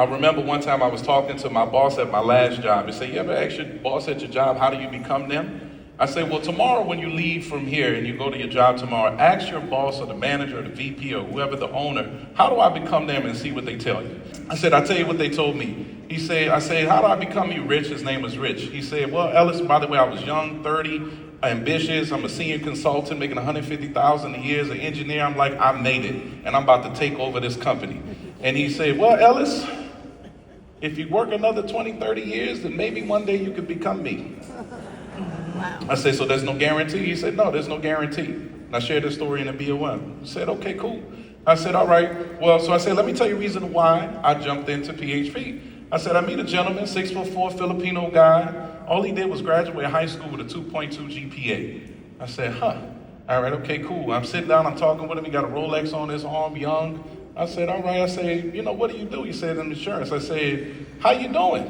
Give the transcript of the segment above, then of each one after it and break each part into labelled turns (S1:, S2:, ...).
S1: I remember one time I was talking to my boss at my last job. He said, you ever ask your boss at your job, how do you become them? I said, well, tomorrow when you leave from here and you go to your job tomorrow, ask your boss or the manager or the VP or whoever the owner, how do I become them, and see what they tell you. I said, I'll tell you what they told me. I said, how do I become you, Rich? His name was Rich. He said, well, Ellis, by the way, I was young, 30, ambitious. I'm a senior consultant making $150,000 a year as an engineer. I'm like, I made it, and I'm about to take over this company. And he said, well, Ellis, if you work another 20, 30 years, then maybe one day you could become me.
S2: Wow.
S1: I said, so there's no guarantee? He said, no, there's no guarantee. And I shared this story in the BOM. He said, okay, cool. I said, all right. Well, so I said, let me tell you the reason why I jumped into PHP. I said, I meet a gentleman, 6'4", Filipino guy. All he did was graduate high school with a 2.2 GPA. I said, huh. All right, okay, cool. I'm sitting down, I'm talking with him. He got a Rolex on his arm, young. I said, all right. I said, you know, what do you do? He said, in insurance. I said, how you doing?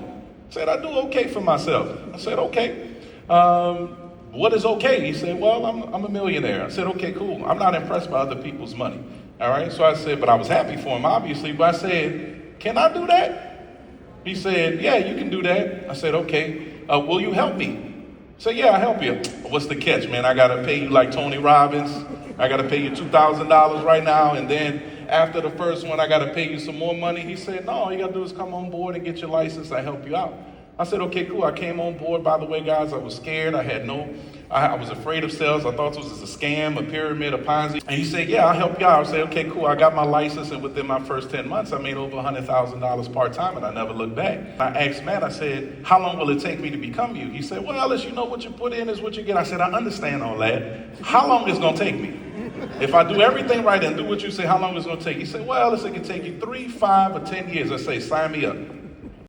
S1: He said, I do okay for myself. I said, okay. What is okay? He said, well, I'm a millionaire. I said, okay, cool. I'm not impressed by other people's money. All right. So I said, but I was happy for him, obviously. But I said, can I do that? He said, yeah, you can do that. I said, okay. Will you help me? He said, yeah, I'll help you. What's the catch, man? I got to pay you like Tony Robbins. I got to pay you $2,000 right now. And then after the first one, I got to pay you some more money. He said, no, all you got to do is come on board and get your license. I help you out. I said, okay, cool. I came on board. By the way, guys, I was scared. I was afraid of sales. I thought this was a scam, a pyramid, a Ponzi. And he said, yeah, I'll help you out. I said, okay, cool. I got my license, and within my first 10 months, I made over $100,000 part-time, and I never looked back. I asked Matt, I said, how long will it take me to become you? He said, well, Ellis, you know what you put in is what you get. I said, I understand all that. How long is it going to take me? If I do everything right and do what you say, how long is it going to take? He said, well, Ellis, it can take you 3, 5, or 10 years. I say, sign me up.